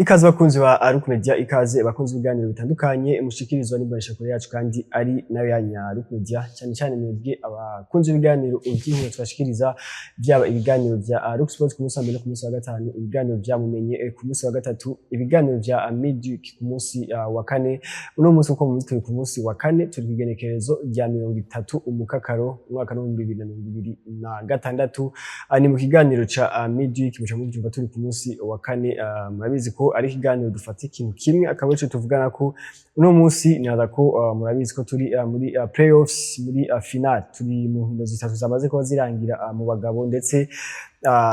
Ikaze bakunzi ba Aruku Media, ikaze bakunzi ibiganiro bitandukanye mushikirizwa n'imbonesha kure yacu kandi ari nayo yanya Aruku Media, cyane cyane mwebwe abakunzi ibiganiro iby'inkino twashikiriza byaba ibiganiro bya Aruku Sport ku munsi wa mbere, ku munsi wa gatanu, ibiganiro bya mumenye ku munsi wa gatatu, ibiganiro bya Midi ku munsi wa kane. Uno munsi uko mubitoye ku munsi wa kane turi kwigenekerezo rya 30 umukakaro umwaka wa 2026. Ni mu kiganiro ca Midi kimuca mu byumba turi ku munsi wa kane. Murabizi ko ari kiganiro dufata ikintu kimwe, akaba cyo tuvugana ko uno munsi nyaza ko murabizi ko turi muri playoffs, muri final, turi mu nkino zitatu zamaze kuba zirangira mu bagabo ndetse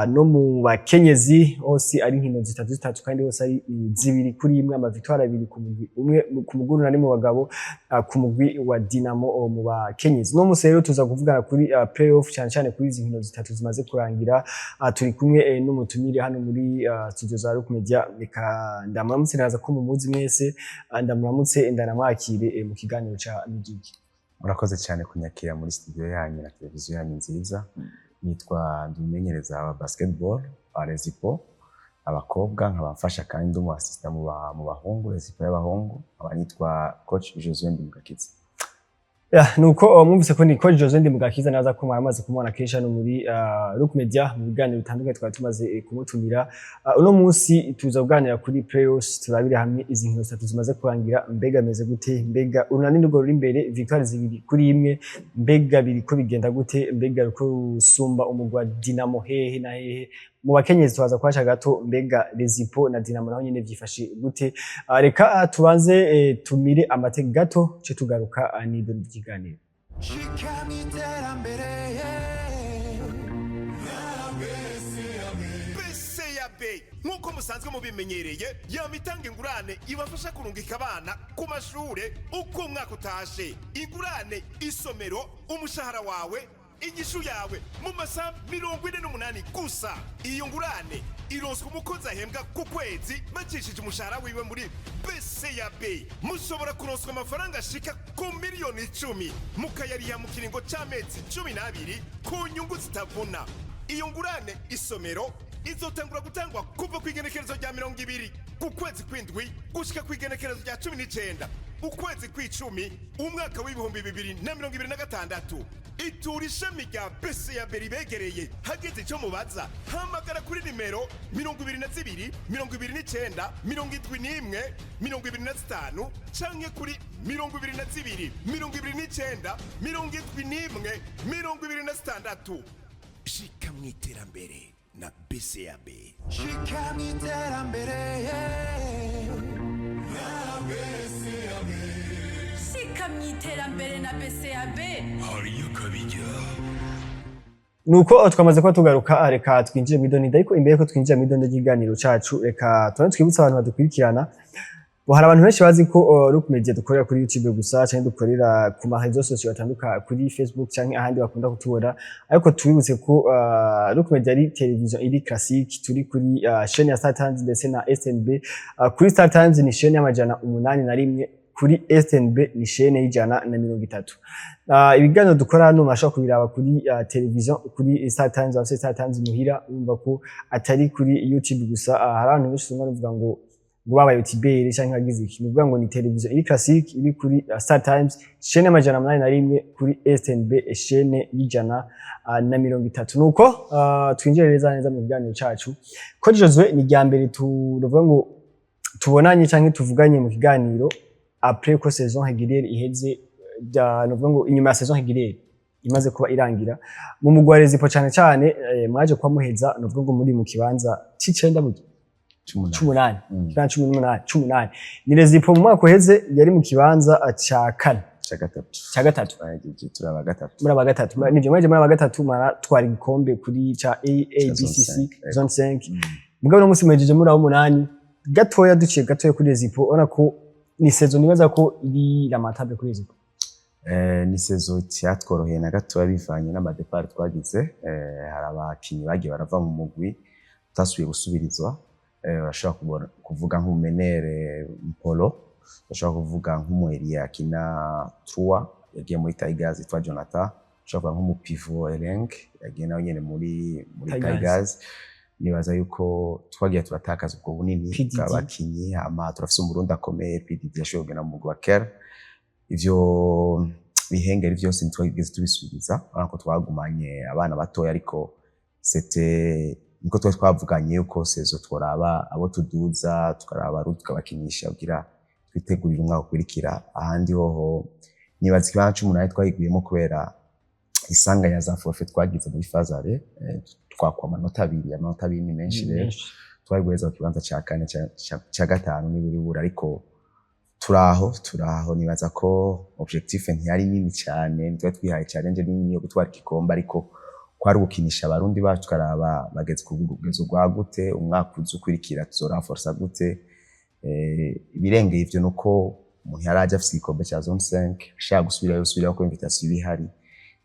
no mu bakenyezi hose ari nkino zitatu kandi hose ari zibiri kuri imwe, ama victoire abiri ku mugwi umwe ku muguru nari mu bagabo, ku mugwi wa Dinamo mu bakenyezi. No munsi rero tuza kuvugana kuri playoff cyane cyane kuri izi nkino zitatu zimaze kurangira. Turi kumwe n'umutumire hano muri studio za Aruku Media, ndamuramutse naza ko mumuzi mwese, ndamuramutse ndanamwakire mu kiganiro ca Midi. Murakoze cyane kunyakira muri studio yanyu na televiziyo yanyu nziza. Nitwa Ndumenyereza wa basketball Rezipo abakobwa, nkabafasha kandi ndumu assistant mu bahungu Rezipo y'abahungu, abanitwa coach José Ndimugakiza. Nuko mwumvise ko ni coach José Ndimugakiza naza ko maramaze kumubona kesha no muri Aruku Media mu biganiro bitandukanye twari tumaze kumutumira. Uno munsi tuza kuganira kuri playoffs, turabire hamwe izi nkino zitatu zimaze kurangira, mbega meze gute, mbega urunani ndugo ruri imbere victoire zibiri kuri imwe, mbega biriko bigenda gute, mbega ruko rusumba umugwi wa Dinamo hehe na hehe. Mu bakenyezi twaza kwacha gato, mbega Rezipo na Dinamo naho nyene vyifashe gute. Reka tubanze tumire amateka gato cyo tugaruka nido ry'iganiro. Nkuko musanzwe mubimenyereye, ya mitange ingurane ibafasha kurungika abana ku mashure uko umwaka utashe. Ingurane, isomero, umushahara wawe, igishu yawe mu masaha 48 gusa. Iyo ngurane ironswa umukozi ahembwa ku kwezi bacishije umushahara wiwe muri BCAB. Mushobora kuronswa amafaranga ashika ku miliyoni 10 mukayariha mu kiringo c'amezi 12 ku nyungu zitavuna. Iyo ngurane, isomero, izotangura gutangwa kuva ku igenekerezo rya 20 ku kwezi kw'indwi gushika ku igenekerezo rya 19 ukwezi kw'icumi umwaka w'ibihumbi 2026. Itura ishami rya BCAB ribegereye. Hageze icyo mubaza, hamagara kuri nimero 22 29 71 25 canke kuri 22 29 71 26. Shika mwiterambere na BCAB. Shika mwiterambere na BCAB. Shika mwiterambere na BCAB. Hariyo kabijya. Nuko twamaze ko tugaruka, reka twinjire mu idoni. Ariko imbere ko twinjira mu idoni ry'iganiro cacu, reka twibutsa abantu badukurikirana. Hari abantu benshi bazi ko Aruku Media dukorera kuri YouTube gusa, cyane dukorera ku ma réseaux sociaux atandukanye, kuri Facebook cyangwa ahandi bakunda kutubona. Ariko tubibutse ko Aruku Media ari television iri classique, turi kuri chaîne ya Star Times ndetse na SNB. Kuri Star Times ni chaîne y'amajana 81, kuri SNB ni chaîne y'ijana na 30. Ibiganiro dukora hano mashaka kubiraba kuri television, kuri Star Times aho Star Times muhira, umva ko atari kuri YouTube gusa. Hari abantu benshi bavuga ngo baba YouTuber cyangwa agize ikintu, bivuga ngo ni television iri classique iri kuri Star Times, chaîne y'amajana 81, kuri SNB chaîne y'ijana na 30. Nuko twinjire neza mu biganiro cacu. Coach José, ni rya mbere tuvuga ngo tubonanye cyangwa tuvuganye mu kiganiro après ko saison régulière iheze, novuga ngo inyuma ya saison régulière imaze kuba irangira mu mugwa Rezipo cyane cyane, mwaje kwa muheza, novuga ngo muri mu kibanza c'icenda mu 18. Ni Rezipo mu mwaka uheze yari mu kibanza ca kane ca gatatu turaba gatatu. Nivyo mwaje muri gatatu twari igikombe kuri ca AADCC zone 5. Mugabo no musi mwejeje muri 8 gatoya, duciye gatoya kuri Rezipo. Ona ko ni saison nibaza ko iri lamentable kuri Rezipo. Ni saison cyatworoheye na gatoya bivanye n'amadepart twagize. Hari abakinyi bagiye barava mu mugwi utasubiye gusubirizwa. Urashobora kuvuga nk'umumenere Mpolo, urashobora kuvuga nk'umuheri akina Trua yagiye muri Tigers yitwa Jonathan, urashobora nk'umupivo Eleng yagiye nawe nyene muri Tigers. nibaza yuko twagiye turatakaza ubwo bunini PDD. bw'abakinyi hama turafise umurundi akomeye PDD yashoboye kugenda mu mugwi wa Kera ivyo bihengeri vyose ntitwigeze tubisubiza ariko twagumanye abana batoya ariko c'était niko twavuganye yuko sezo tworaba abo tuduza tukaraba rutu tukabakinisha kugira twitegurira umwaka ukurikira ahandi hoho nibaza ikibanza c'umunani twayiguyemo kubera isanganya za forfait twagize muri fazare twakwa amanota abiri ni menshi rero twayigweza ku kibanza ca kane ca gatanu n'ibiribura ariko turaho nibaza ko objectif ntiyari nini cyane ntitwa twihaye challenge nini yo gutwara igikombe ariko kwari gukinisha abarundi bacu tukaraba bageze ku rugendo rwagute umwaka uzukurikira tuzoranforsa gute ibirengeye ivyo nuko umuntu yaraje afise igikombe ca zone 5 ashaka gusubira ko invitation ibihari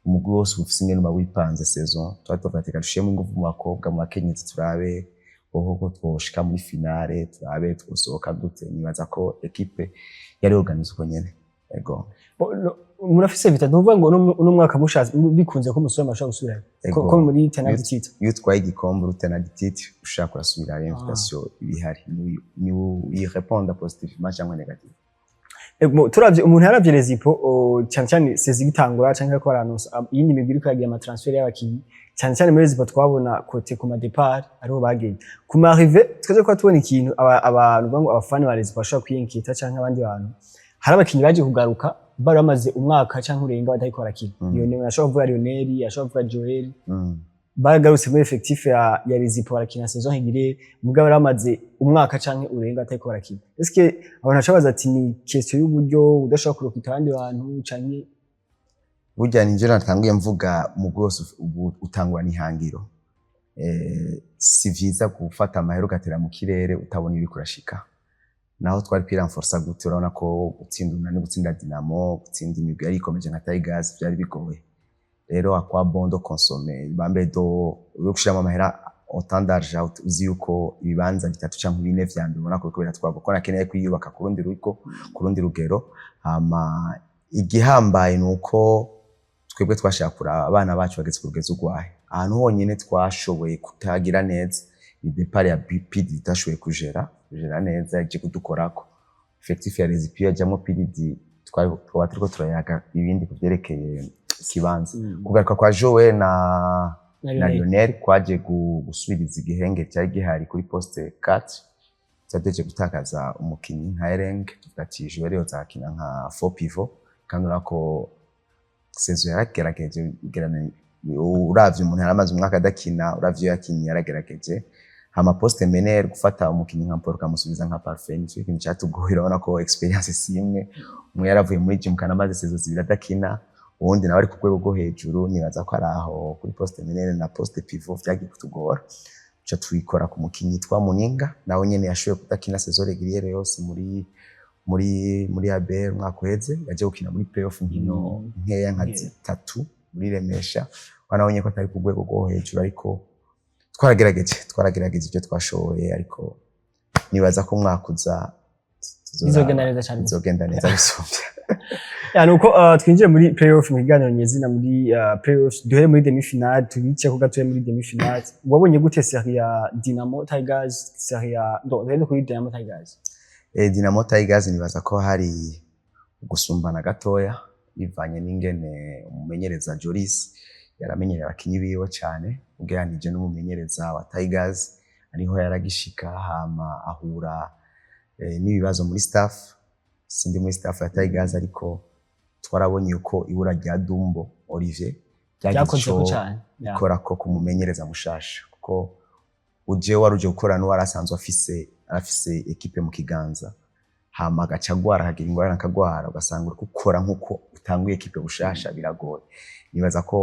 umugwi wose ufise ingene bawipanze saison twatofateka dushiyemo ingufu mu bakobwa mu bakenyezi turabe ko twoshika muri finale turabe twosohoka gute nibaza ko equipe yari organize uko nyene ego murafise vita ntuvuga ngo no mwaka mushaze bikunze ko musore mashaka gusubira ko muri tenant titre iyo twaye igikombe uri tenant titre ushaka kurasubira invitation ibihari ni répondre positivement cyangwa négative turavye umuntu yaravye rezipo cyane sezi gitangura canke ko aranonsa yindi migwi iri kwagiye ama transfer y'abakinyi cyane muri rezipo twabona kote ku ma départ ariho bageye ku ma arrivée tweze ko tubona ikintu abantu bango abafani ba rezipo bashaka kwiyinkita canke abandi bantu hari abakinyi baje kugaruka bari bamaze umwaka canke urenga batariko barakina Lionel ashobora kuvuga Lionel ashobora kuvuga Joel bagarutse muri effectif ya rezipo barakina saison higire mugabo bari bamaze umwaka canke urenga batariko barakina eske abantu bashabaza ati ni question y'uburyo udashaka kurokita abandi bantu canke burya ninje natanguye mvuga mu bwose utangwa n'ihangiro si vyiza gufata amahero gatera mu kirere utabona ibiri kurashika naho twari kwiranforsa gute urabona ko gutsinda unani gutsinda Dinamo gutsinda imigwi yari ikomeje nka Tigers byari bigoye rero akwa bondo consommer bambe do yo kushiramo amahera autant d'argent uzi yuko ibibanza bitatu canke bine vya mbere ubona ko kubera twagwa ko nakeneye kwiyubaka ku rundi rugero hama igihambaye nuko twebwe twashaka kuraba abana bacu bageze ku rugezo rwahe ahantu honyene twashoboye kutagira neza ni départ ya PDD itashoboye kujera neza yaje kudukorako effectif ya rezipo yajyamo PDD twaba turiko turayaga ibindi kuvyerekeye ikibanza kugaruka kwa Joe na Lionel kwaje gusubiriza igihenge cyari gihari kuri poste 4 cyateje gutakaza umukinyi nka Ereng tugatije rero zakina nka 4 pivot kandi urako saison yaragerageje gerana uravye umuntu yaramaze umwaka adakina uravye yakinye yaragerageje hama poste mener gufata umukinyi nka Paul kamusubiza nka Parfait cyo kintu cyatugohera ubona ko experience simwe umwe yaravuye muri gym kana maze saison zibira adakina ubundi nawe ari ku rwego rwo hejuru nibaza ko araho kuri poste mener na poste pivot vyagiye kutugora cyo twikora ku mukinyi twa Muninga nawe nyene yashoboye kudakina saison régulière yose muri ABR mwaka uheze yaje gukina muri playoff nkino nkeya nka 3 muri Remesha wanabonye ko atari ku rwego rwo hejuru ariko twaragerageza ibyo twashoboye ariko nibaza ko mwakuza bizogenda neza bisumvya yani uko twinjiye muri playoff mu kiganiro nyezina muri playoff duhere muri demi finale tubice ko gatuye muri demi finale wabonye gute série ya Dinamo Tigers série ya rero kuri Dinamo Tigers Dinamo Tigers nibaza ko hari gusumbana gatoya bivanye n'ingene umumenyereza Joris yaramenyereye abakinyi biwe cyane ugeranije n'umumenyereza wa Tigers ariho yaragishika hama ahura n'ibibazo muri staff sindi muri staff ya Tigers ariko twarabonye uko ibura rya Dumbo Olivier byakoze ko cyane ikora ko kumumenyereza mushasha kuko uje waruje gukora no warasanzwe afise equipe mu kiganza hama gacagwara hagira ingwara nakagwara ugasanga uri gukora nkuko utanguye equipe bushasha biragoye nibaza ko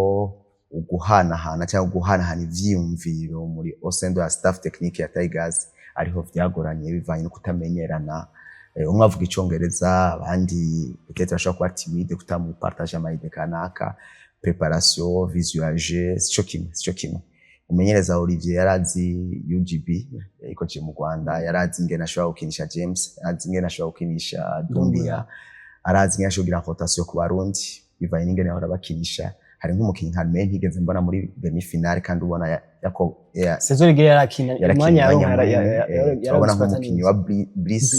uguhanahana cyangwa guhanahana ivyiyumviro muri osendo ya staff technique ya Tigers ariho vyagoranye bivanye no kutamenyerana umwe avuga icongereza abandi peut-être bashaka kuba timide kutamu partage amayide kanaka préparation visuage sico kimwe umenyereza Olivier yarazi UGB iko mu Rwanda yarazi ingene ashobora gukinisha James yarazi ingene ashobora gukinisha Dumbia arazi ingene ashobora kugira rotation ku barundi bivanye n'ingene ahora bakinisha hari nk'umukinyi nka Mane higeze mbona muri demi finale kandi ubona saison igere yarakina umwanya turabona nk'umukinyi wa Brice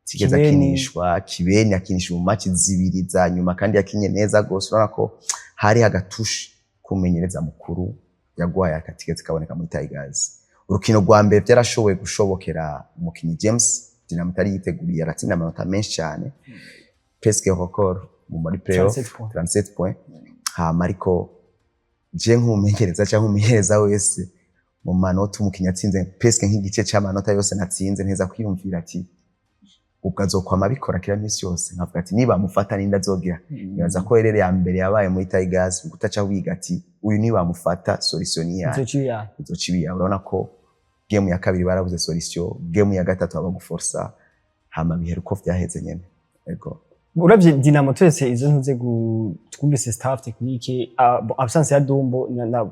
tigeze akinishwa, Kibeni akinisha mu match zibiri za nyuma kandi yakinye neza gose, urabona ko hari hagatushi kumenyereza mukuru yagwaye akatigeze kaboneka muri Tigers. Urukino rwa mbere byarashoboye gushobokera umukinyi James Dinamo itari yiteguriye, aratsinda amanota menshi cyane presque record mu muri playoff 37 points. Hama ariko je nk'umumenyereza cyangwa umumenyereza wese mu manota umukinyi atsinze presque nk'igice cy'amanota yose natsinze nteza kwiyumvira ati ukazokwama bikora kira misi yose, nkavuga ati niba mufata ninda zogira yaza ko erere ya mbere yabaye muri Tigers gutaca wiga ati uyu niba mufata solution ya izocibiya. Urabona ko game ya kabiri barabuze solution, game ya gatatu abaguforsa, hama biheruko vyaheze nyene. Ego uravye Dinamo twese izo ntuze twumvise staff technique absence ya Dumbo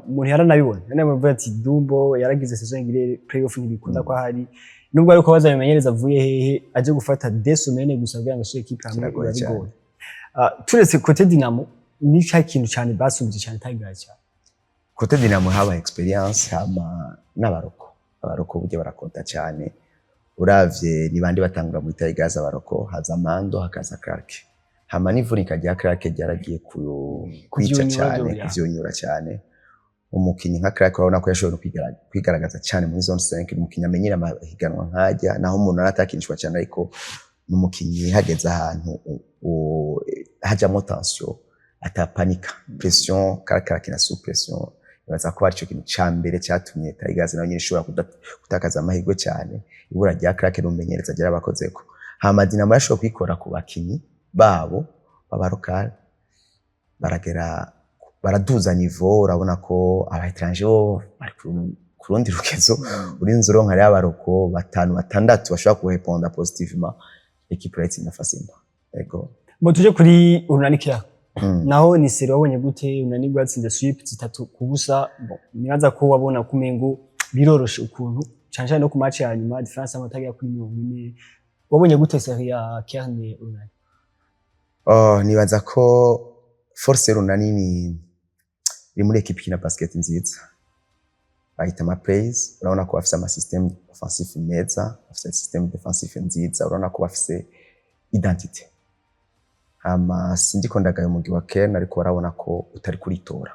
muri haranabibona nane muvuga ati Dumbo yaragize saison ingire playoff ntibikunda ko hari nubwo ariko bazabimenyereza avuye hehe aje gufata desomene gusa kugira ngo equipe hamwe yabigoye. Turetse kote Dinamo ni cya kintu cyane basumbye cyane Tigers cyane kote Dinamo haba experience hama n'abaroko buje barakonta cyane. Uravye ni bandi batangura muri Tigers abaroko haza Mando hakaza Clark, hama n'ivunika rya Clark ryaragiye kwica cyane kuvyonyura cyane. Umukinyi nka Clark urabona ko yashoboye kwigaragaza cyane muri zone 5, umukinyi amenyera amahiganwa nkajya naho umuntu aratakinishwa cyane, ariko n'umukinyi hageze ahantu hajamo tension atapanika pression Clark na sous pression. Baza ko ari cyo kintu cyambere cyatumye Tigers nayo nyine ishobora kutakaza amahirwe cyane. Ibura rya Clark n'umenyereza agira abakozeko, hama Dinamo yashobora kwikora ku bakinyi babo babarokal baraduza niveau. Urabona ko aba étranger bari ku rundi rukezo urinze uronka ari abaroko 5-6 bashobora kureponda positivement equipe rate inafasimba. Ego tuje kuri Urunanikia naho ni seri wabonye gute? Unanirwa yatsinze sweep 3-0. Nibaza ko wabona kumengo biroroshe ukuntu cyane no ku match ya nyuma difference amataga kuri 40. Wabonye gute seri ya Kerne Urunani? Nibaza ko force Urunani ni muri equipe kina basket nziza, bahita ma plays. Urabona ko bafite ama system offensive meza, bafite system defensive nziza, urabona ko bafite identity. Hama sindiko ndagaye umugi wa Kerne, ariko barabona ko utari kuritora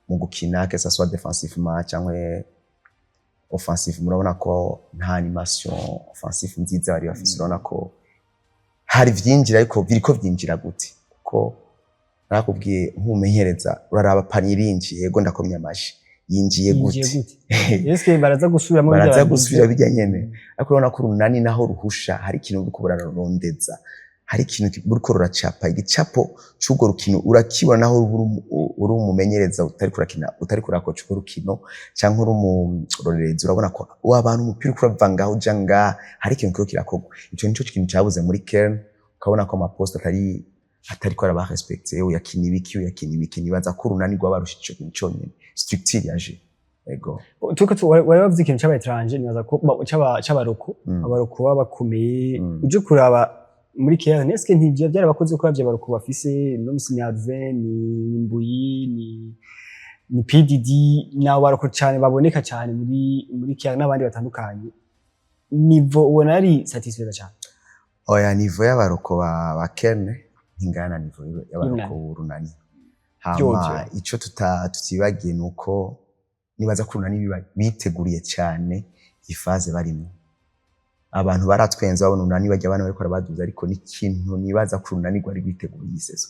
mu gukina que ça soit défensivement cyangwa offensive. Murabona ko nta animation offensive nziza bari bafite. Urabona ko hari vyinjira ariko biriko vyinjira gute, ko nakubwiye nk'umumenyereza uraraba panirinji yego ndakomye amashi yinjiye gute eske baraza gusubira bijya nyene. Ariko urabona ko Urunani naho ruhusha hari ikintu uri kubura rondeza, hari ikintu buriko ruracapa igicapo cy'ugo rukino urakibona naho uri umumenyereza utari kurakoca urukino cyangwa uri umurorerezi. Urabona ko abantu umupira kuravangaho janga hari ikintu cyo kirakogwa. Ico nico kintu cyabuze muri Kerne, ukabona ko amapost atari ko araba respecte yo yakini ibiki nibaza ko Urunani rwabarushije ico cyonyene structure yaje. Ego tuko wari bavuze ikintu cy'abatranje nibaza ko cy'abaroko abaroko babakomeye uje kuraba muri Kerne. Eske ntibyo byarabakoze ko bavye baroko bafise no musinya Arven ni Mbuyi ni PDD nawe baroko cyane baboneka cyane muri Kerne n'abandi batandukanye. Nivo ubona ari satisfaire cyane? Oya, nivo y'abaroko ba Kerne ingana nivo y'abaroko Urunani. Hama ico tutibagiye nuko nibaza ko Urunani biteguriye cyane ifaze barimo. Abantu baratwenza babona Urunani bajya abana bariko baduza, ariko n'ikintu nibaza ko Urunani gwari biteguriye isezo.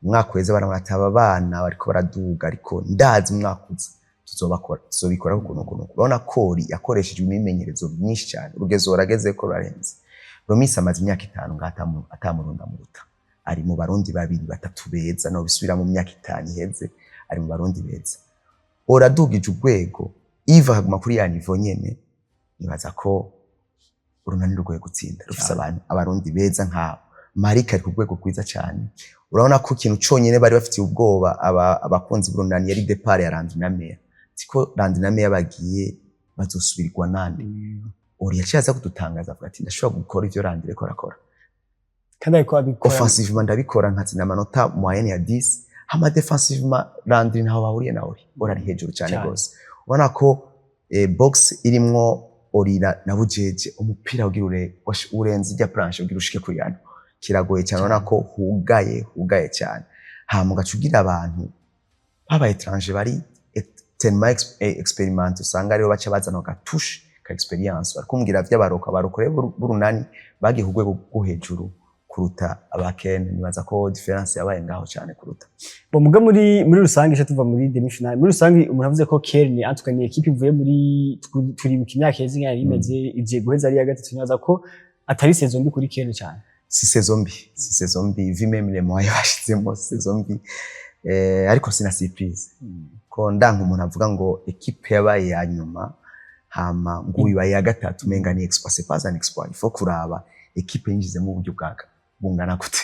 Umwaka weze barataba abana bariko baraduga, ariko ndazi umwakuza tuzobikora kuko urabona ko yakoresheje imimenyerezo myinshi cyane. Urugezo rageze ko rarenze. Romisi amaze imyaka 5 atamurunda mu ruta, ari mu barundi 2-3 beza no bisubira mu myaka 5 iheze, ari mu barundi beza. Oradugije urwego iva haguma kuri ya nivo nyene. Nibaza ko Urunani rwoye gutsinda rufise abantu abarundi beza nka Marika ari ku rwego kwiza cyane. Urabona ko ikintu cyonyene bari bafite ubwoba abakunzi b'Urunani yari depart ya Randinamea, tiko Randinamea bagiye bazosubirwa nande. Uri yachaza kudutangaza avuga ati ndashobora gukora ivyo Randire ko rakora, kandi ariko abikora offensivement ndabikora nkatsinda amanota moyenne ya 10. Hama defensivement Randire ntaho bahuriye nawe, bora ari hejuru cyane gose. ubona ko box irimwo Orira na Bujeje umupira ugira urenze ijya planche ugira ushike kuri hano kiragoye cyane ubona ko hugaye cyane hama ugacugira abantu baba étranger bari tellement experiment usanga rero baca bazana gatushe ka experience barikumbwira vy'abaroka barokore burunani bagiye kugwego go hejuru kuruta abakene nibaza ko difference yabaye ngaho cyane kuruta bo muga muri rusange cyo tuva muri demi final muri rusange umuntu avuze ko Kerne atukaniye equipe ivuye muri turi mu kimyaka hezi nk'ari imeze ije guheza ari ya gatatu nibaza ko atari saison mbi kuri Kerne cyane si saison mbi vi même les moyens bashizemo saison mbi ariko sina surprise ko ndanka umuntu avuga ngo equipe yabaye ya nyuma hama nguyu baye ya gatatu menga ni exploit c'est pas un exploit il faut kuraba equipe yinjizemo uburyo bwaka bungana gute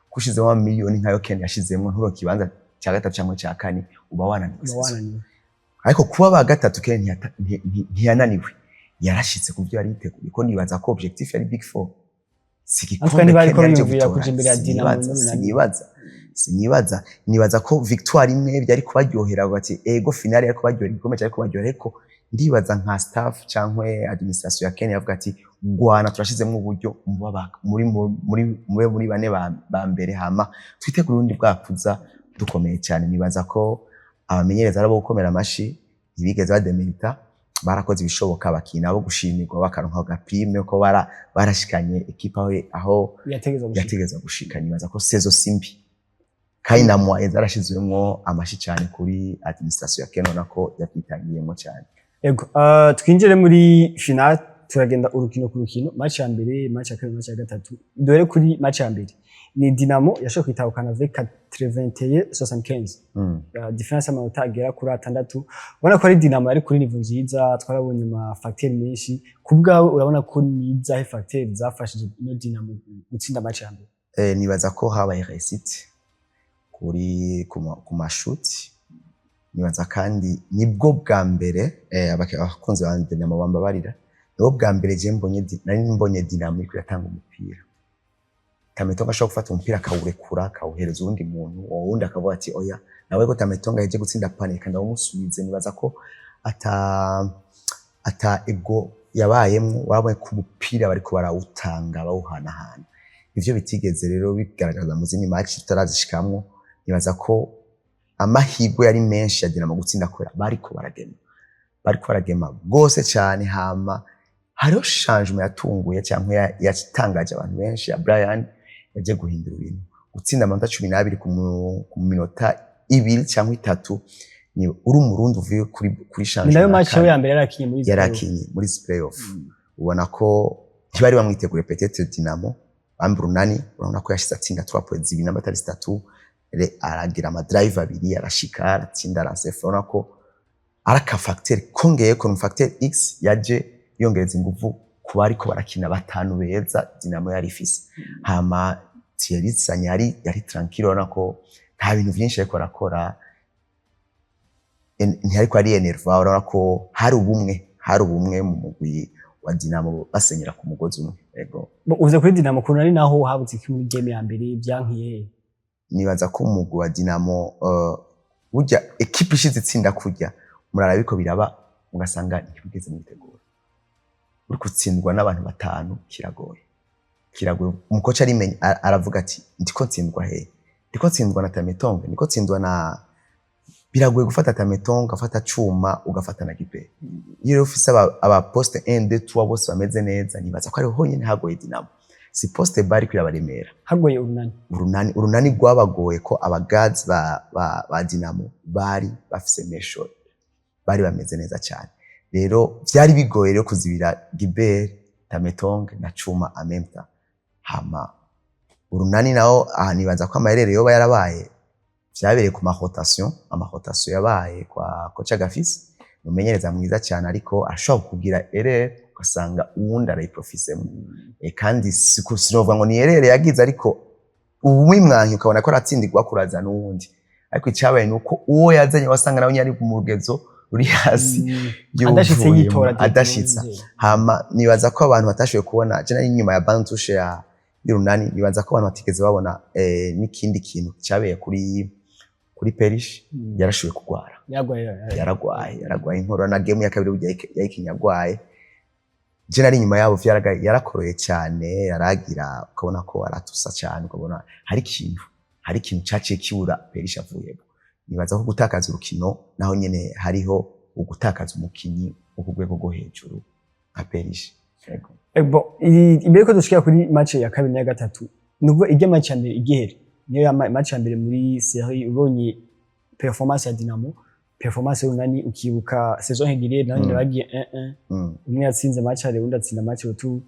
kushizemo miliyoni nkayo Kenya yashizemo nturo kibanza cya gatatu cyangwa cya kane uba wananiwe ariko kuba ba gatatu Kenya ntiyananiwe yarashitse kuvyo yari yiteguye ko nibaza ko objectif yari big 4 sigikombe bari ko yumvira kuja imbere ya Dinamo sinibaza nibaza ko victoire imwe byari kubaryohera bati ego finale yari kubaryohera igikombe cyari kubaryohera ko ndibaza nka staff cyangwa administration ya Kenya yavuga ati gwana turashizemo uburyo muri bane ba mbere hama twitegura urundi bwakuza dukomeye cyane nibaza ko abamenyereza arabo gukomera amashi ibigeze bademerita barakoze ibishoboka bakina abo gushimirwa bakaronka gapime ko barashikanye equipe aho yategeza gushika nibaza ko saison simbi kaina mwa ezarashizwemo amashi cyane kuri administration ya Kenya nako yakwitangiyemo cyane ego twinjire muri final turagenda urukino ku rukino match ya mbere match ya kabiri match ya gatatu dore kuri match ya mbere ni Dinamo yashoboye kwitahukana avec 81-75 difference amanota agera kuri 6 ubona ko ari Dinamo yari kuri niveau nziza twarabonye ma facteur menshi kubwawe urabona ko niza he facteur zafashije no Dinamo gutsinda match ya mbere nibaza ko habaye réussite kuri ku mashuti nibaza kandi nibwo bwa mbere abakunzi ba Dinamo bambabarira nibwo bwa mbere je mbonye Dinamo iko yatanga umupira Tametonga ashobora gufata umupira akawurekura akawuhereza uwundi muntu uwundi akavuga ati oya nawe ko Tametonga yaje gutsinda panic kandi umusubize nibaza ko ata ego yabayemo wabonye ku mupira bari ko barawutanga bawuhanahana ivyo bitigeze rero bigaragaza mu zindi match tutarazishikamwo nibaza ko amahirwe yari menshi ya Dinamo gutsinda kwera bariko baragema gose cyane hama hariho changement yatunguye cyangwa yatangaje abantu benshi ya Brian yaje guhindura ibintu gutsinda amanota 12 ku minota 2 cyangwa 3 ni uri umurundi uvuye kuri changement nayo match ya mbere yarakinye muri playoff ubona ko kibari bamwitegure peut-être Dinamo Bambrunani urabona ko yashize atsinda 3 points zibina batari 3 aragira ama drive abiri arashika aratsinda arasefa urabona ko araka facteur kongeye ko facteur X yaje yongereza ingufu kuba ariko barakina batanu beza Dinamo yari ifise hama Thierry Sanyari yari tranquille urabona ko nta bintu byinshi ariko arakora ariko ari enerva urabona ko hari ubumwe mu mugwi wa Dinamo basenyera ku mugozi umwe ego uze kuri Dinamo kuntu ari naho habutse iki muri game ya mbere byankiye nibaza ko umugwi wa Dinamo burya equipe ishize itsinda kujya murarabiko biraba ugasanga ntibigeze mu itegura uri gutsindwa n'abantu batanu kiragoye umukoca arimenye aravuga ati ndiko ntsindwa ndiko ntsindwa na Tametonga ndiko ntsindwa na biragoye gufata Tametonga afata cuma ugafata na Gipe iyo ufise aba poste 1 2 3 bose bameze neza nibaza ko ari honyine hagoye Dinamo si poste bari kwibabaremera hagoye urunani rwabagoye ko abagads ba Dinamo bari bafise mesho bari bameze neza cyane rero byari bigoye rero kuzibira Gilbert Tametonga na Cuma Amemta hama urunani naho nibaza ko amayerere yoba yarabaye byabereye ku amarotation yabaye kwa Coach Gafisi mumenyereza mwiza cyane ariko ashobora kugira erreur ugasanga uwundi arayiprofisemo kandi sinovuga ngo ni erreur yagize ariko ubumwimwanyu ukabona ko aratsindirwa kuraza n'uwundi ariko icyabaye nuko uwo yazanye wasanga nawe nyari mu rugezo uri hasi adashitsa hama nibaza ko abantu batashoboye kubona je nari nyuma ya bantushe ya y'urunani nibaza ko abantu batigeze babona n'ikindi kintu cyabaye kuri kuri Perish yarashoboye kugwara yaragwaye inkorora na game ya kabiri yayikinyagwaye je nari nyuma yabo yarakoroye cyane yaragira ukabona ko aratusa cyane ukabona hari ikintu cyaciye kiura Perish avuyemo nibaza ko gutakaza urukino naho nyene hariho ugutakaza umukinyi ukugwego go hejuru nka Perish imbere ko dushikira kuri match ya kabiri na gatatu nubwo ijya match ya mbere igihera niyo ya match ya mbere muri série ubonye performance ya Dinamo performance y'unani ukibuka saison hegiriye naho nyine bagiye 1-1 umwe yatsinze match ya undi atsinda match yo tu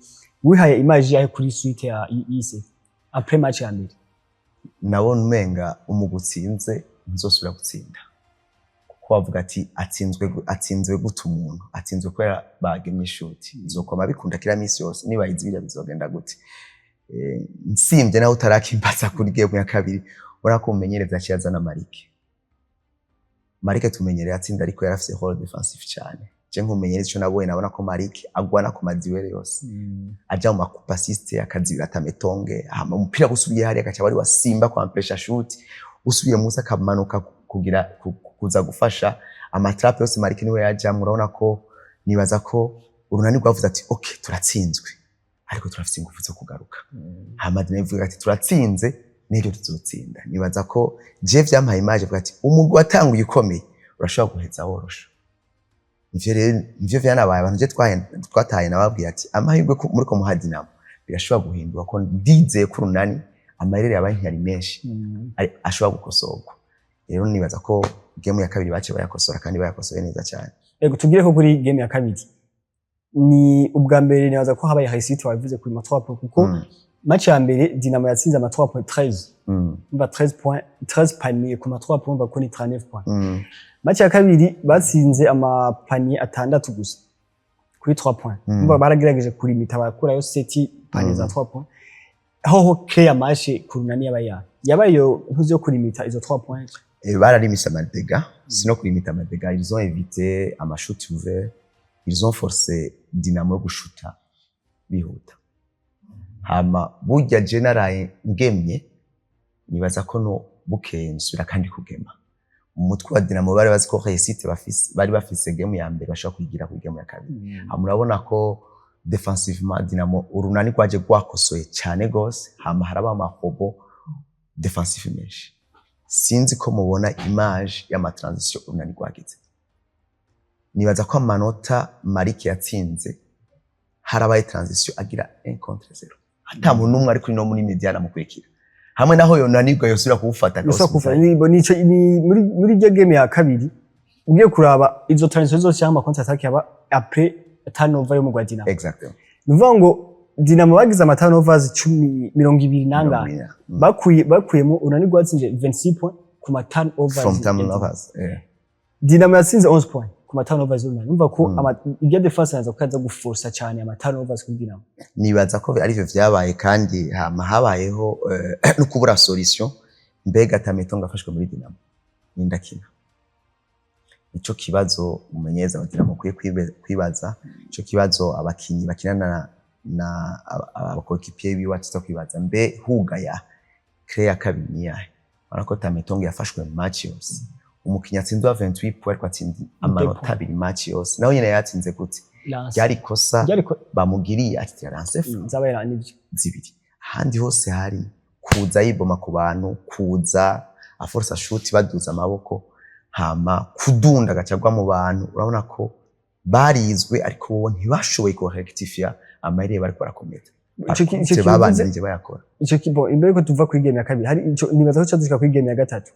wihaye image yahe kuri suite ya IC après match ya mbere nabona umenga umugutsinze nzosubira gutsinda kuko bavuga ati atsinzwe gute umuntu atsinzwe kwera bagemye shoti izokoma bikunda kira misi yose niba izibira bizogenda gute nsimvye naho utarakimbaza kuri game ya kabiri urako umenyereza cyazana Marike tumenyereye atsinda ariko yarafise role defensive cyane je nkumenyereza cyo nabonye nabona ko Marike agwana ku madiwere yose aja mu makupa assist akazibira Tametonge hama umupira gusubiye hari akaca bari wasimba kwa mpesha shoot usubiye musa kamanuka kugira kuza gufasha amatrap yose Marike niwe yaja murabona ko nibaza ko urunani rwavuze ati okay turatsinzwe ariko turafise ingufu zo kugaruka Hamad navuga ati turatsinze n'iryo tuzotsinda nibaza ko je vyampaye image avuga ati umugwi watanguye ukomeye urashobora guheza worosha ivyo vyanabaye abantu je twataye nababwiye ati amahirwe muri ko muhadinamo birashobora guhindura ko ndizeye ko urunani amarere yabaye ntiyari menshi ashobora gukosorwa rero nibaza ko game ya kabiri bace bayakosora kandi bayakosoye neza cyane ego tugire ko kuri game ya kabiri ni ubwa mbere nibaza ko habaye réussite wavuze kuri ma 3 points kuko match ya mbere Dinamo yatsinze ama 3.13 umva 13 panier ku ma 3 points bakoni 39 points match ya kabiri batsinze ama panier atandatu gusa kuri 3 points umva baragerageje kuri mitabakura yo 7 panier za 3 points aho clear match kurunani yabaye yo ntuzi yo kurimita izo 3 points bararimisa amadega sino kurimita amadega ils ont évité ama shoot ouvert ils ont forcé Dinamo gushuta bihuta hama burya general ngemye nibaza ko no bukensura kandi kugema umutwe wa Dinamo bari bazi ko réussite bari bafise game ya mbere bashaka kuyigira ku game ya kabiri hamurabona ko defensivement Dinamo urunani kwaje gwakosoye cyane gose hama haraba amahobo defensive menshi sinzi ko mubona image ya transition urunani gwagize nibaza ko amanota Marike yatsinze harabaye transition agira 1 contre 0 hata muntu numwe ari kuri no muri mediana mukwekira hamwe naho yonanirwa yosura kuufata nico muri game ya kabiri ugiye kuraba izo transition zose cyangwa contre attaque yaba après turnover yo mu gwa Dinamo exactly nuvuga ngo Dinamo bagize ama turnovers 20 nanga bakuyemo unanirwa watsinze 26 points ku ma turnovers Dinamo yatsinze 11 points ku ma turnovers y'urunani numva ko ibya defense naza kukaza guforsa cyane ama turnovers ku Dinamo nibaza ko ari byo vyabaye kandi habayeho no kubura solution mbega Tametonga afashwe muri Dinamo n'indakina ico kibazo umenyeza wa Dinamo kwibaza ico kibazo abakinyi bakinana na abakokipiye biwatse kwibaza mbe hugaya Crea kabiri yahe ariko Tametonga yafashwe match yose umukinya atsinzwe 28 points ariko atsinze amanota abiri match yose naho nyine yatsinze gute yari kosa bamugiriye ati lance zabaye nibyo zibiri handi hose hari kuza yiboma ku bantu kuza a force shoot baduza amaboko hama kudunda gacagwa mu bantu urabona ko barizwe ariko bo ntibashoboye ko rectifia amarebe bari barakometa ico babanje bayakora ico kibo imbere ko tuva kuri game ya kabiri hari ico nibaza ko cyazika kuri game ya gatatu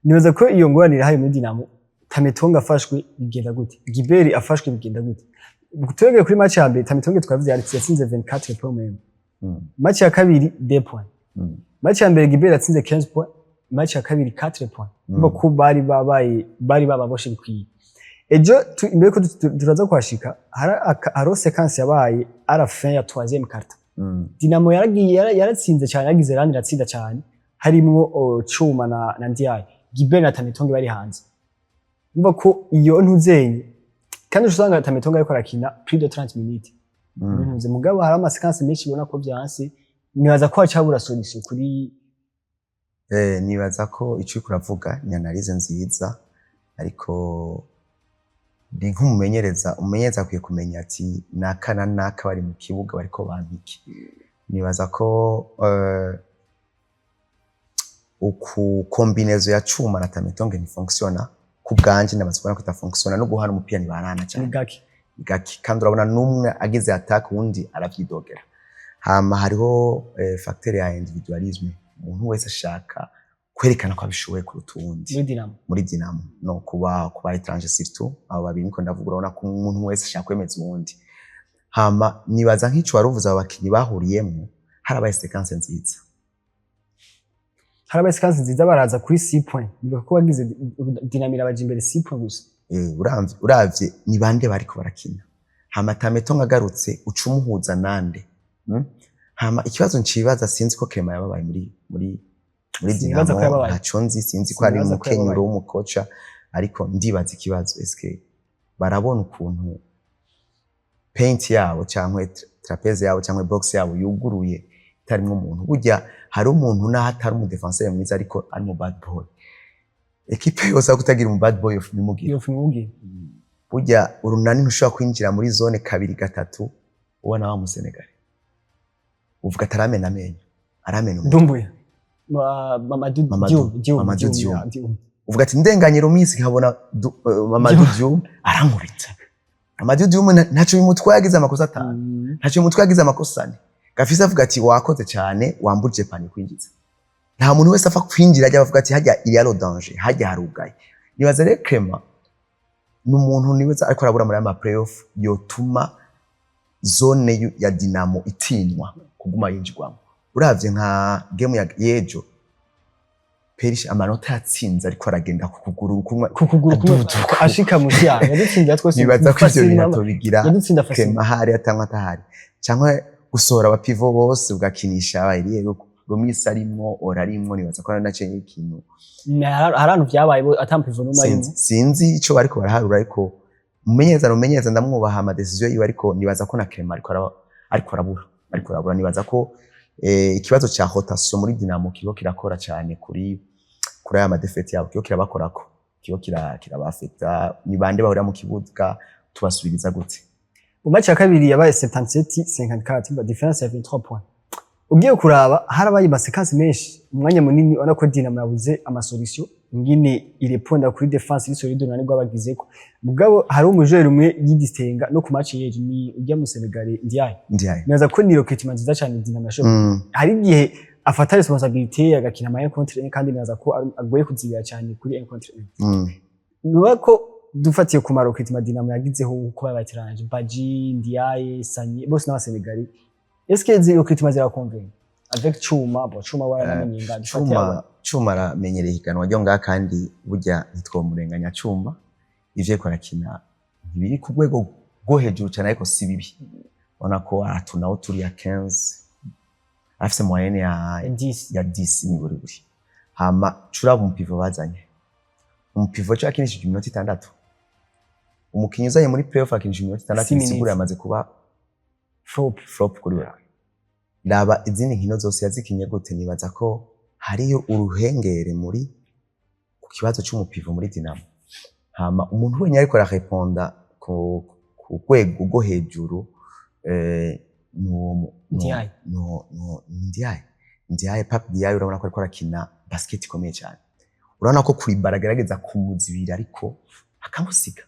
nibaza ko iyo ngwanire hari muri Dinamo Tametonga afashwe bigenda gute Giberi afashwe bigenda gute Twegeye kuri match ya mbere Tametonga twavuze yatsinze 24 points match ya kabiri 2 points match ya mbere Giberi yatsinze 15 points match ya kabiri 4 points ngo ko bari bababoshe bikwiye ejo imbere ko turaza kwashika haro sequence yabaye ara fin ya 3e carte Dinamo yaratsinze cyane yagize randi ratsinda cyane harimwo Chuma na Ndiaye Giberi na Tametonga bari hanze umva ko iyo ntuzenye kandi usanga Tametonga ariko arakina plus de 30 minutes ntuze mugabo hari ama sequence menshi ubona ko byanse nibaza ko hacabura solution kuri nibaza ko icyo kuravuga ni analyse nziza ariko ni nk'umumenyereza akwiye kumenya ati naka na naka bari mu kibuga bariko bampiki. Nibaza ko uku kombinezo ya Cuma na Tametonge ni fonctiona ku bwanje nabazikora ko itafonctiona no guhana umupira ni barana cyane gaki kandi urabona numwe agize attack wundi aravyidogera. Hama hariho facteur ya individualisme, umuntu wese ashaka kwerekana ko abishoboye ku rutundi muri Dinamo no kuba étranger surtout abo babiri niko ndavuga, urabona ko umuntu wese ashaka kwemeza uwundi. Hama nibaza nk'ico waruvuza abakinyi bahuriyemo harabaye séquence nziza, harabaye séquence nziza baraza kuri 6 points, niba ko wagize Dinamira baje imbere 6 points gusa. Uravye ni bande bariko barakina. Hama Tametonga agarutse ucumuhuza nande. Hama ikibazo ncibaza sinzi ko Clement yababaye muri Dinamo, ntaco nzi, sinzi ko ari umukenyero w'umukoca, ariko ndibaza ikibazo eske barabona ukuntu paint yabo cyangwa trapeze yabo cyangwa box yabo yuguruye itarimwe umuntu. Burya hari umuntu naho atari umu defenseur mwiza ariko ari mu bad boy, equipe yose kutagira mu bad boy of Mimugira. Burya urunani ntushobora kwinjira muri zone 2-3 ubona wa mu Senegal uvuga ataramena amenyo, aramena Dumbuya Mamadou Diop uvuga ati ndenganyero minsi nkabona Mamadou Diop arankuritse. Mamadou Diop ntaco bimutwaye yagize amakosa atanu, ntaco bimutwaye yagize amakosa 4. Gafise avuga ati wakoze cyane wambuje pani kwinjiza. Nta muntu wese afa kwinjira ajya avuga ati hajya il y a le danger, hajya harugaye. Nibaza rero Clement n'umuntu niweza ariko arabura muri ama playoff yotuma zone ya Dinamo itinwa kuguma yinjirwamo. Uravye nka game ya yejo Perish amanota yatsinze ariko aragenda kukuguru kumwe ashika musi ya yadutsinda twese. Nibaza ko ivyo bintu bigira Clement hari atangwa atahari cyangwa gusohora abapivo bose ugakinisha abayiriye Romisi arimo orarimwo. Nibaza ko nacenye ikintu harantu vyabaye atampivo no marimo sinzi ico bariko baraharura, ariko mumenyeza ndamwubaha ama decision yiwe, ariko nibaza ko na Clement ariko arabura. Nibaza ko ikibazo cya rotation muri Dinamo kigo kirakora cyane kuri aya madefete yabo, kigo kirabakorako, kigo kirabafeta. Ni bande bahurira mu kibuga tubasubiriza gute? Mu match ya kabiri yabaye 77-54 ba difference ya 23 points. Ugiye kuraba harabaye masekansi menshi umwanya munini, ona ko Dinamo yabuze ama solution ngine ireponda kuri defense y'isorido nani gwabagizeko. Mugabo hari umujeri umwe yidistenga no ku match yeje ni ujya mu Senegal Ndiaye. Naza ko ni recruitment nziza cyane Dinamo yashoboye. Hari igihe afata responsibility agakina ama contre kandi naza ko agoye kuzibira cyane kuri contre. Nuba ko dufatiye ku recruitment Dinamo yagizeho uko abatiranje Badji, Ndiaye, Sanye bose n'aba Senegal. Est-ce que zero recruitment zira convaincre avec Cuma waramenye ngandi Cuma aramenyereye higanwa ryo ngaha kandi burya ntitwomurenganya Cuma ivyo ko arakina biri ku rwego rwo hejuru cyane, ariko si bibi. Ubona ko atunaho turi ya 15 afise moyenne ya 10 ni buri. Hama curaba umupivo bazanye, umupivo cyo akinishije iminota 6, umukinyi uzanye muri playoff akinishije iminota 6 sigura yamaze kuba flop kuri wewe. Laba izindi nkino zose yazikinye gute, nibaza ko hariyo uruhengere muri ku kibazo cy'umupivo muri Dinamo. Hama umuntu wenye ariko arareponda ku rwego rwo hejuru Ndiaye Pape Diaye, urabona ko ariko arakina basket ikomeye cyane. Urabona ko kuri baragerageza kumuzibira ariko akamusiga.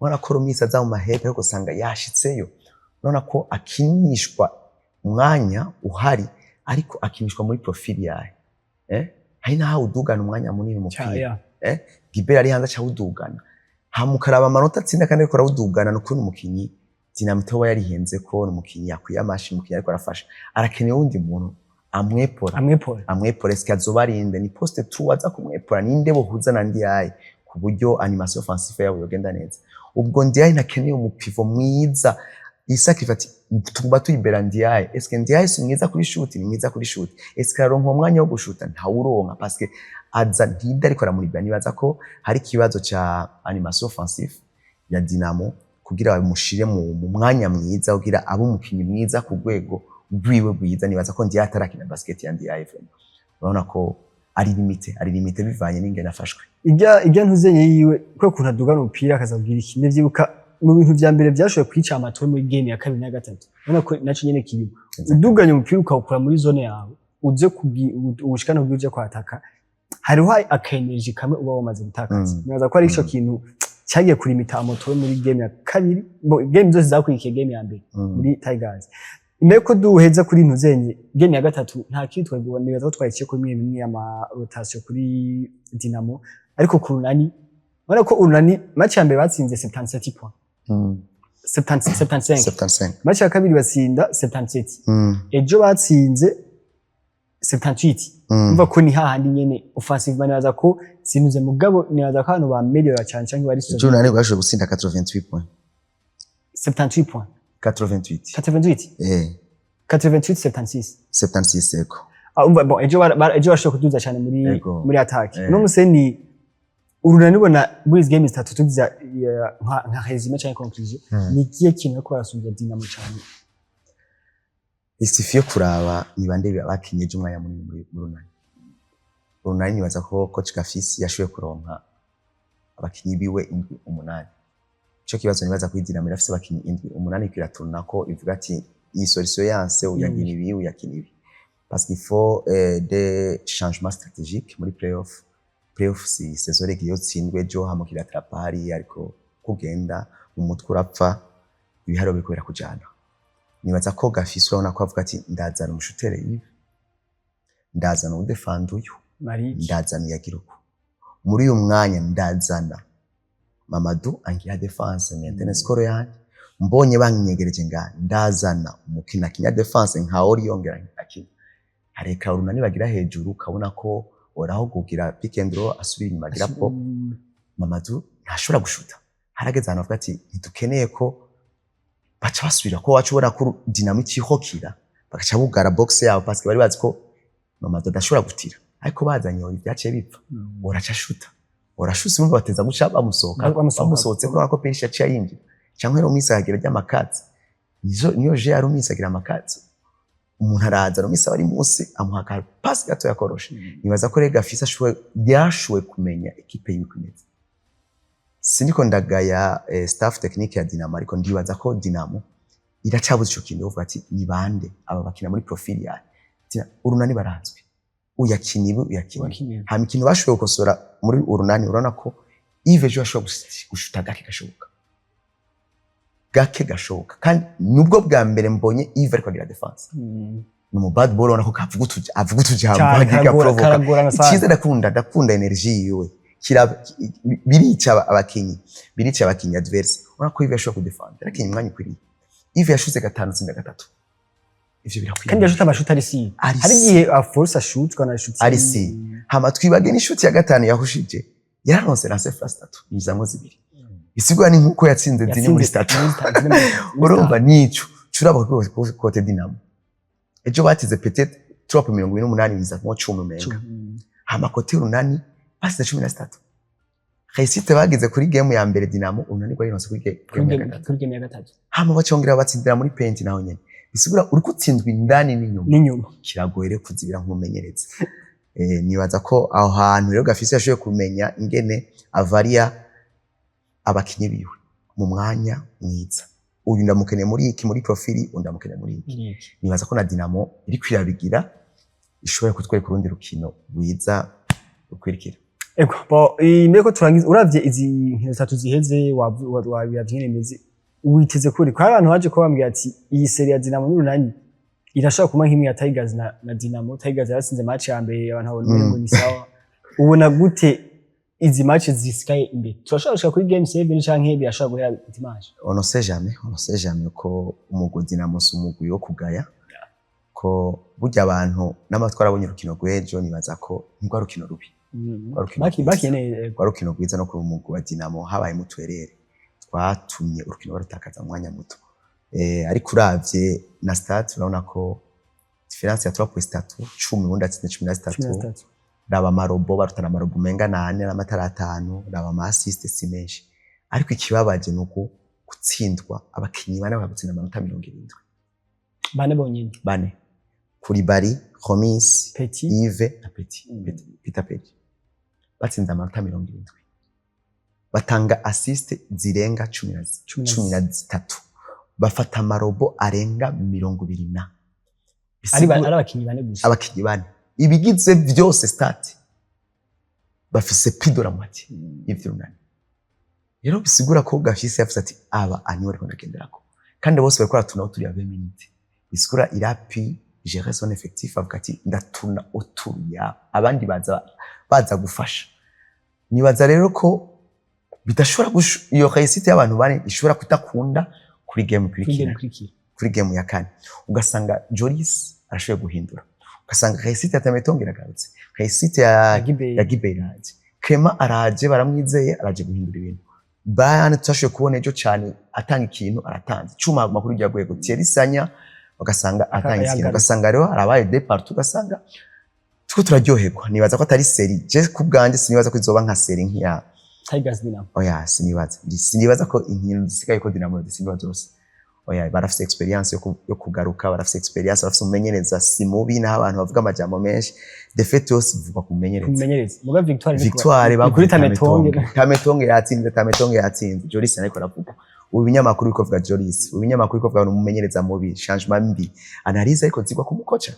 Urabona ko Romisi aza mu mahebe ariko sanga yashitseyo. Urabona ko akinishwa umwanya uhari ariko akinishwa muri profile yawe. Hari naho udugana umwanya munini mu pira. Gibera ari hanze cyawudugana. Hamukaraba amanota atsinda kandi ariko arawudugana no kuri umukinyi Dinamo toba yarihenze ko umukinyi yakuyamashi, umukinyi ariko arafasha. Arakeneye undi muntu amwepora eske azobarinde ni poste 2 aza kumwepora ninde bohuza na Ndiaye ku buryo animation offensive yabo yogenda neza. Ubwo Ndiaye nakeneye umupivo mwiza isakrifati tuba tuyibera Ndiaye. Eske Ndiaye si mwiza kuri shoot, ni mwiza kuri shoot. Eske aronka umwanya wo gushuta ntawuronka parce que aza ntida ariko aramuribya. Nibaza ko hari kibazo cha animation offensive ya Dinamo kugira bamushire mu mwanya mwiza, kugira abo umukinyi mwiza ku rwego rwiwe bwiza. Nibaza ko Ndiaye atarakina basket ya Ndiaye. Urabona ko ari limite bivanye n'ingene afashwe. Ijya ntuzenye yiwe ko kuntu adugana umupira akazabwira iki ndivyibuka mu bintu vya mbere byashoboye kwica amato muri game ya 2 na 3 ubona ko naco nyene kibi uduganya umupira ukawukura muri zone yawe uze ubushikana bwije kwataka hariho akaenergy kamwe uba wamaze gutakaza nibaza ko ari ico kintu cyagiye kurimita amato muri game ya 2 game zose zakurikiye game ya mbere muri Tigers imbere ko duheza kuri ntuzenye game ya 3 nta kitwa nibaza ko twayikiye kuri mwe ama rotation kuri Dinamo ariko ku Urunani ubona ko Urunani match ya mbere batsinze 77 points 75 match ya kabiri batsinda 77 ejo batsinze 78 umva ko ni hahandi nyene offensive banaza ko sinuze mugabo nibaza ko hano ba medio cyane cyangwa bari so Urunani rwashoboye gutsinda 88 points 78 points 88 76 eko umva bon ejo bashoboye kuduza cyane muri attack no museni Urunani bona muri game zitatu tugiza nka resume cyangwa conclusion ni kiye kintu ko barasubira Dinamo cyane isifio kuraba ni bande bakinyeje umwanya muri Urunani. Urunani nibaza ko coach Gafisi yashoboye kuronka abakinyi biwe 8 cyo kibazo nibaza ko Dinamo irafise abakinyi 8 kiraturuna ko ivuga ati iyi solution yanse uyagina ibi uyakina ibi parce qu'il faut des changements stratégiques muri playoff si saison regi yotsindwe jo hamukira trapari ariko kugenda mu mutwe urapfa ibiharo bikubera kujana nibaza ko Gafisi urabona ko avuga ati ndazana umushutere yive ndazana udefend uyu ndazana yagiruko muri uyu mwanya ndazana Mamadou angira defense maintenance score yanjye mbonye banyegereje ngani ndazana umukina kinya defense nka Oriyongera akina areka Urunani bagira hejuru kabona ko oraho kugira pick and roll asubira inyuma gira pop Mamadou ntashobora gushuta harageze hano avuga ati ntidukeneye ko baca basubira ko wacubora ko Dinamo ikihokira bagaca bugara box yabo parce que bari bazi ko Mamadou adashobora gutira ariko bazanye ibyaciye bipfa oraca shuta orashuse umwe bateza guca bamusohotse ko nako pesha cya yingi cyangwa rero umisagira ry'amakatsi niyo je ari umisagira amakatsi umuntu araza rumisa bari munsi amuhaka pass gato yakoroshe nibaza ko rega Gafisi yashowe kumenya equipe y'ukuneze siniko ndagaya staff technique ya Dinamo ariko ndibaza ko Dinamo iracabuze cyo kintu uvuga ati ni bande aba bakina muri profile ya Urunani barazwe uyakiniwe ha mikino bashoboye gukosora muri Urunani urana ko Yves jo ashobora gushuta gake gashoboka kandi nubwo bwa mbere mbonye Yves ariko agira defense mu bad ball urana ko avuga utuje hambagiga provoka ikiza ndakunda energy yiwe birica abakinyi adverse urana ko Yves ashobora kudefend ariko imwanya kwiri Yves yashuze 5 tsinda 3 ivyo birakwiye kandi yashuta abashuta ari si hari gihe a force shoot kana shoot ari si hama twibage ni shoot ya 5 yahushije yaronse na first 3 nizamo 2 isigwa ni nkuko yatsinze zini muri 3 urumva nico curaba ko kote Dinamo ejo batize peut-être trop 18 biza mo 10 menga hama kote Urunani basi 13 Réussite bagize kuri game ya mbere Dinamo Urunani kwa yironse kuri game ya 3 hama bacongera batsindira muri penalty naho nyene bisigura uri kutsindwa indani n'inyuma kiragoye kuzibira nk'umumenyereza nibaza ko aho hantu rero Gafisi yashoboye kumenya ingene avaria abakinyi biwe mu mwanya mwiza uyu ndamukeneye muri profili undamukeneye muri iki nibaza ko na Dinamo iri kwirabigira ishobora kutwereka urundi rukino rwiza rukwirikira ego bo imeko turangiza uravye izi nkino 3 ziheze wabyemeze witeze kuri kwa abantu baje ko bambwiye ati iyi serie ya Dinamo n'Urunani irashaka kuma nk'imwe ya Tigers na Dinamo Tigers yasinze match ya mbere abantu babona ngo ni sawa ubona gute izi match zisikaye imbere turashaka kuri game 7 canke birashaka guhera dimanche on sait jamais ko umugwi Dinamo sumugwi yo kugaya ko burya abantu n'amatwara abonye urukino rw'ejo nibaza ko ngwa rukino rubi rukino rwiza no ku umugwi wa Dinamo habaye mutwerere twatumye urukino barutakaza mwanya muto ariko uravye na stats urabona ko difference ya 3.3 10 ubundi atsinze 13 raba marobo barutana marobo menga 8 n'amatara 5 raba ma assist si menshi ariko ikibabaje nuko gutsindwa abakinyi bane bagutsinda amanota 70 bane bonyine Koulibaly, Gomis, Petit. Yves na Peter Petit batsinze amanota 70 batanga assist zirenga 13 bafata amarobo arenga 20 ari abakinyi bane gusa abakinyi bane ibigize byose stat bafise pidora mwati ivyo runani rero bisigura ko gafise yafise ati aba aniwe reko ndakenderako kandi bose bariko ratuna turi 20 minutes bisigura irapi gérer son effectif avuga ati ndatuna otuya abandi baza gufasha nibaza rero ko bidashobora iyo réussite y'abantu bane ishobora kutakunda kuri game kuri game ya kane ugasanga Joris arashoboye guhindura ugasanga réussite ya Tametongo iragarutse réussite ya Giberaje Clement araje baramwizeye araje guhindura ibintu Bayern tutashoboye kubona ejo cyane atanga ikintu aratanze cuma makuru rya gwego Thierry Sanya ugasanga atanga ikintu ugasanga rero arabaye départ ugasanga tuko turaryoherwa nibaza ko atari série je kubganje sinibaza ko izoba nka série nk'iya Tigers Dynamo oya sinibaza ko inkino zisigaye ko Dynamo zisibaza zose oya barafise experience yo kugaruka barafise experience barafise umenyereza simubi na abantu bavuga amajambo menshi defete yose ivuga kumenyereza muga victoire bakuri Tametongo yatsinze Joris ariko aravuga ubinyamakuru biko vuga Joris ubinyamakuru biko vuga umumenyereza mubi changement mbi analyse ariko zigwa kumukoca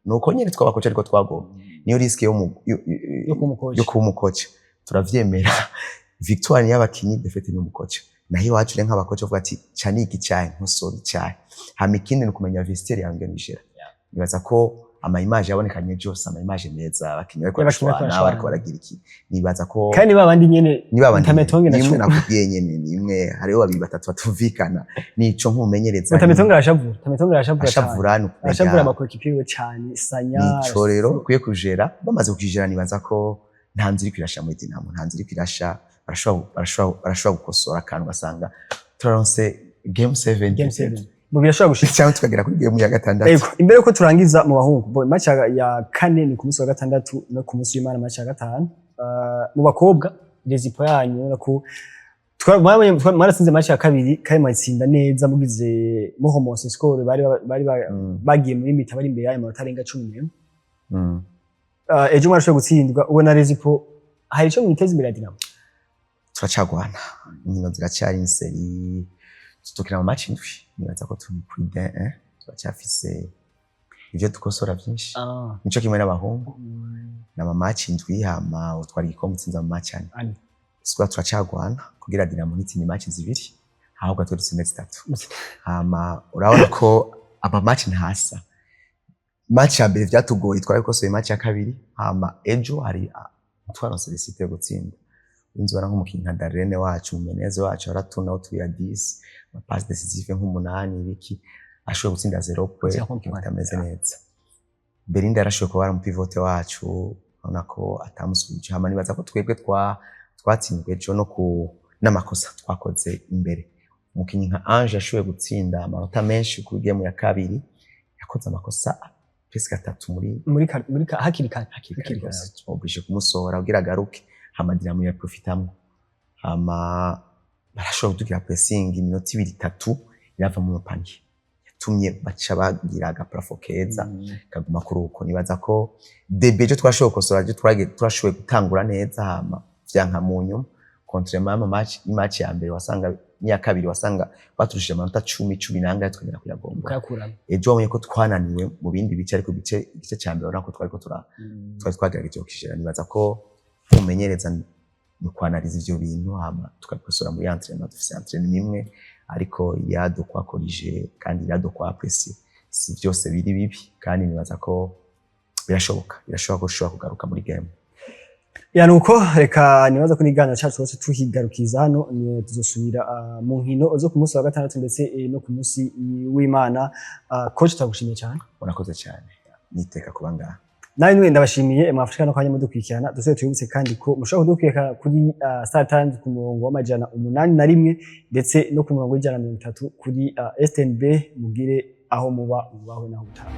nuko nyene twabakoca ariko twago niyo risk yo kumukoca turavyemera victoire y'abakinyi defete ni umukoca nahi wacu le nk'abakoca vuga ati caniki cyaye nkusori cyaye hamikindi no kumenya vestiaire yange nishera nibaza ko ama image yabonekanye byose ama image meza abakinyi bariko bariko baragira iki nibaza ko kandi babandi nyene Tametongo nimwe nakubwiye nyene nimwe hariho babiri batatu batumvikana nico nkumenyereza Tametongo arashavura abakokipiwe cyane Sanya nico rero kuye kujera bamaze kujera nibaza ko ntanziri kwirasha muri Dynamo ntanziri kwirasha barashobora gukosora kandi ugasanga turaronse game 7 bo birashobora gushika cyangwa tukagera kuri game ya gatandatu yego imbere ko turangiza mu bahungu bo match ya kane ni ku munsi wa gatandatu no ku munsi w'Imana match ya gatanu mu bakobwa rezipo yanyu na ku mwarasinze match ya kabiri kandi mwatsinda neza mugize muhomose score bari bagiye muri mita bari imbere y'ayo manota arenga 11 ejo mwarashoboye gutsindwa ubona rezipo hari ico mwiteze imbere ya Dynamo turacagwana inkino ziracyari inseri tukira mu match indwi nibaza ko turi kuri D1 turacyafise ivyo dukosora byinshi nico kimwe n'abahungu na match indwi hama utwari igikombe tsinza mu match ane swa turacagwana kugira Dynamo n'itini match zibiri ahubwo twari zitatu hama urabona ko aba match ntasa match ya mbere vyatugoye twari kosoye match ya kabiri hama ejo hari twaronse risite yo gutsinda inzora nk'umukinyi nka Darlene wacu umeneze wacu aratuna utuya 10 ma pass decisive nk'umunani ibiki ashoboye gutsinda 0 point atameze neza Belinda arashoboye kuba mu pivote wacu ubona ko atamusubije hama nibaza ko twebwe twatsinzwe ejo no ku n'amakosa twakoze imbere umukinyi nka Ange ashoboye gutsinda amanota menshi ku game ya kabiri yakoze amakosa presque 3 muri hakiri kare oblige kumusohora ugira garuke hama Dynamo ya profitamwe hama barashobora kugira pressing iminota 2-3 yava mu panier yatumye baca bagira agaprafo keza kaguma kuri uko nibaza ko debejo twashoboye kosora je turashoboye gutangura neza hama vyanka mu nyuma contre mama match ya mbere wasanga niya kabiri wasanga baturushije amanota 10 nanga twagera kuyagomba ejo wamenye ko twananiwe mu bindi bice ariko igice cya mbere urako twari twagerageje kujera nibaza ko umenyereza no kwanaliza ivyo bintu hama tukakosora muri entraînement dufise entraînement imwe ariko yado kwa corriger kandi yado kwa apprécier si byose biri bibi kandi nibaza ko birashoboka ko ushobora kugaruka muri game nuko reka nibaza ko nigana cyacu cyose tuhigarukiza hano ni tuzosubira mu nkino zo ku munsi wa gatandatu ndetse no ku munsi w'Imana coach tagushimiye cyane urakoze cyane niteka kubanga nawe niwe ndabashimiye mwafashika no kwanya mudukurikirana dusubire tuyibutse kandi ko mushobora kudukurikira kuri Star Times ku murongo wa 181 ndetse no ku murongo wa 130 kuri STNB mugire aho muba mubaho naho utaha